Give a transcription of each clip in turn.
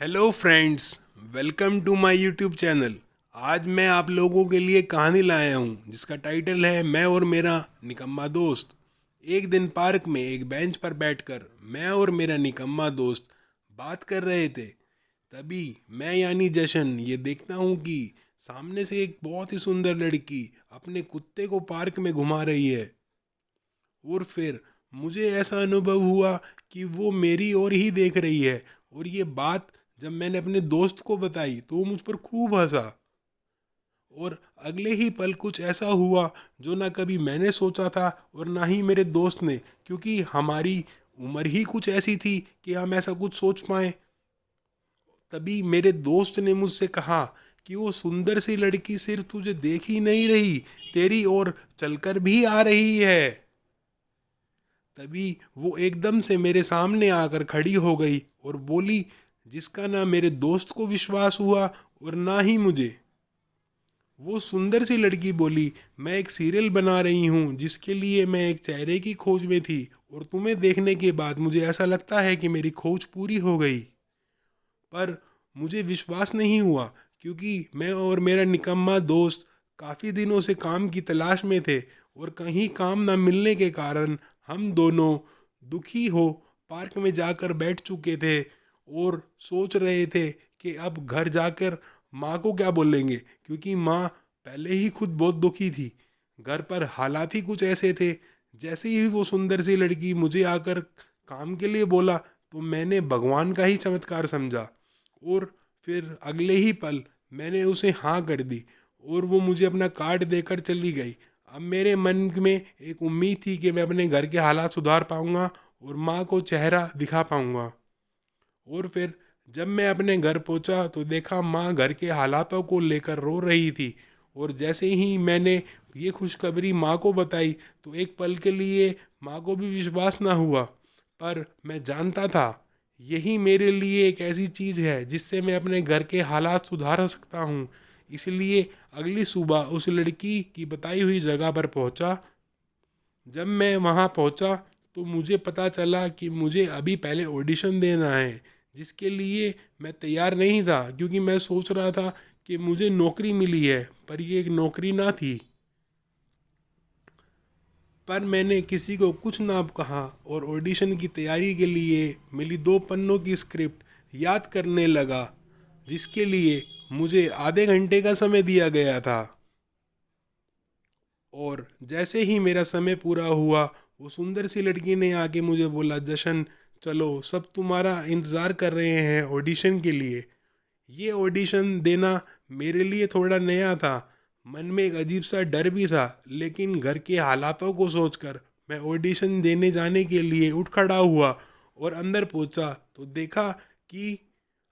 Hello friends, welcome to my YouTube channel. आज मैं आप लोगों के लिए कहानी लाया हूँ जिसका टाइटल है मैं और मेरा निकम्मा दोस्त। एक दिन पार्क में एक बेंच पर बैठकर मैं और मेरा निकम्मा दोस्त बात कर रहे थे। तभी मैं यानी जशन ये देखता हूँ कि सामने से एक बहुत ही सुंदर लड़की अपने कुत्ते को पार्क में घुमा रही है। और फिर मुझे ऐसा अनुभव हुआ कि वो मेरी ओर ही देख रही है। और ये बात जब मैंने अपने दोस्त को बताई तो वो मुझ पर खूब हंसा। और अगले ही पल कुछ ऐसा हुआ जो ना कभी मैंने सोचा था और ना ही मेरे दोस्त ने, क्योंकि हमारी उम्र ही कुछ ऐसी थी कि हम ऐसा कुछ सोच पाए। तभी मेरे दोस्त ने मुझसे कहा कि वो सुंदर सी लड़की सिर्फ तुझे देख ही नहीं रही, तेरी ओर चलकर भी आ रही है। तभी वो एकदम से मेरे सामने आकर खड़ी हो गई और बोली, जिसका ना मेरे दोस्त को विश्वास हुआ और ना ही मुझे। वो सुंदर सी लड़की बोली, मैं एक सीरियल बना रही हूँ जिसके लिए मैं एक चेहरे की खोज में थी, और तुम्हें देखने के बाद मुझे ऐसा लगता है कि मेरी खोज पूरी हो गई। पर मुझे विश्वास नहीं हुआ, क्योंकि मैं और मेरा निकम्मा दोस्त काफ़ी दिनों से काम की तलाश में थे, और कहीं काम न मिलने के कारण हम दोनों दुखी हो पार्क में जाकर बैठ चुके थे और सोच रहे थे कि अब घर जाकर माँ को क्या बोलेंगे, क्योंकि माँ पहले ही खुद बहुत दुखी थी। घर पर हालात ही कुछ ऐसे थे। जैसे ही वो सुंदर सी लड़की मुझे आकर काम के लिए बोला तो मैंने भगवान का ही चमत्कार समझा। और फिर अगले ही पल मैंने उसे हाँ कर दी और वो मुझे अपना कार्ड देकर चली गई। अब मेरे मन में एक उम्मीद थी कि मैं अपने घर के हालात सुधार पाऊंगा और माँ को चेहरा दिखा पाऊंगा। और फिर जब मैं अपने घर पहुंचा तो देखा माँ घर के हालातों को लेकर रो रही थी। और जैसे ही मैंने ये खुशखबरी माँ को बताई तो एक पल के लिए माँ को भी विश्वास ना हुआ। पर मैं जानता था यही मेरे लिए एक ऐसी चीज़ है जिससे मैं अपने घर के हालात सुधार सकता हूँ। इसलिए अगली सुबह उस लड़की की बताई हुई जगह पर पहुँचा। जब मैं वहाँ पहुँचा तो मुझे पता चला कि मुझे अभी पहले ऑडिशन देना है, जिसके लिए मैं तैयार नहीं था, क्योंकि मैं सोच रहा था कि मुझे नौकरी मिली है, पर ये एक नौकरी ना थी। पर मैंने किसी को कुछ ना कहा और ऑडिशन की तैयारी के लिए मिली 2 पन्नों की स्क्रिप्ट याद करने लगा, जिसके लिए मुझे आधे घंटे का समय दिया गया था। और जैसे ही मेरा समय पूरा हुआ वो सुंदर सी लड़की ने आके मुझे बोला, जशन चलो सब तुम्हारा इंतज़ार कर रहे हैं ऑडिशन के लिए। ये ऑडिशन देना मेरे लिए थोड़ा नया था। मन में एक अजीब सा डर भी था, लेकिन घर के हालातों को सोचकर मैं ऑडिशन देने जाने के लिए उठ खड़ा हुआ और अंदर पहुंचा तो देखा कि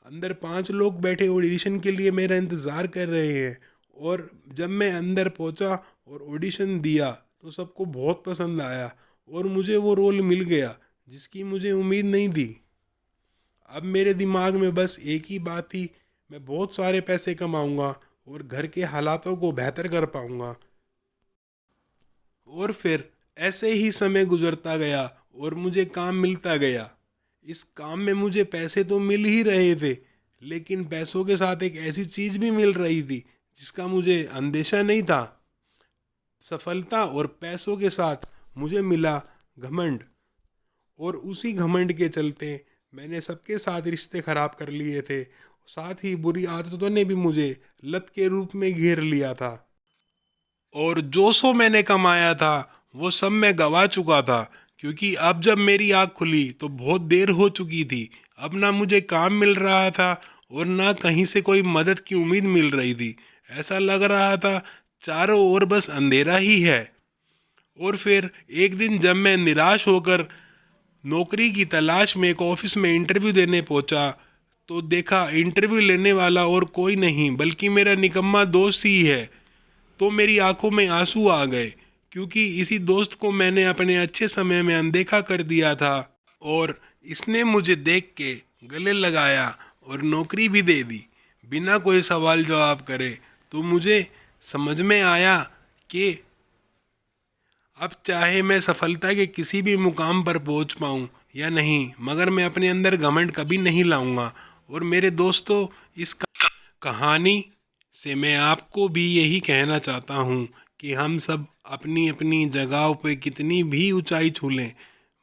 अंदर 5 लोग बैठे ऑडिशन के लिए मेरा इंतज़ार कर रहे हैं। और जब मैं अंदर पहुंचा और ऑडिशन दिया तो सबको बहुत पसंद आया और मुझे वो रोल मिल गया जिसकी मुझे उम्मीद नहीं थी। अब मेरे दिमाग में बस एक ही बात थी, मैं बहुत सारे पैसे कमाऊंगा और घर के हालातों को बेहतर कर पाऊंगा। और फिर ऐसे ही समय गुजरता गया और मुझे काम मिलता गया। इस काम में मुझे पैसे तो मिल ही रहे थे, लेकिन पैसों के साथ एक ऐसी चीज़ भी मिल रही थी जिसका मुझे अंदेशा नहीं था। सफलता और पैसों के साथ मुझे मिला घमंड। और उसी घमंड के चलते मैंने सबके साथ रिश्ते खराब कर लिए थे। साथ ही बुरी आदतों ने भी मुझे लत के रूप में घेर लिया था। और जो सो मैंने कमाया था वो सब मैं गवा चुका था, क्योंकि अब जब मेरी आँख खुली तो बहुत देर हो चुकी थी। अब ना मुझे काम मिल रहा था और ना कहीं से कोई मदद की उम्मीद मिल रही थी। ऐसा लग रहा था चारों ओर बस अंधेरा ही है। और फिर एक दिन जब मैं निराश होकर नौकरी की तलाश में एक ऑफिस में इंटरव्यू देने पहुंचा तो देखा इंटरव्यू लेने वाला और कोई नहीं बल्कि मेरा निकम्मा दोस्त ही है। तो मेरी आंखों में आंसू आ गए, क्योंकि इसी दोस्त को मैंने अपने अच्छे समय में अनदेखा कर दिया था और इसने मुझे देख के गले लगाया और नौकरी भी दे दी बिना कोई सवाल जवाब करे। तो मुझे समझ में आया कि अब चाहे मैं सफलता के किसी भी मुकाम पर पहुंच पाऊं या नहीं, मगर मैं अपने अंदर घमंड कभी नहीं लाऊंगा। और मेरे दोस्तों, इस कहानी से मैं आपको भी यही कहना चाहता हूँ कि हम सब अपनी अपनी जगहों पे कितनी भी ऊंचाई छू लें,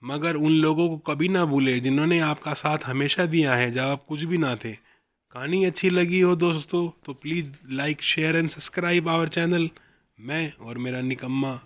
मगर उन लोगों को कभी ना भूलें जिन्होंने आपका साथ हमेशा दिया है जब आप कुछ भी ना थे। कहानी अच्छी लगी हो दोस्तों तो please like share and subscribe our channel. मैं और मेरा निकम्मा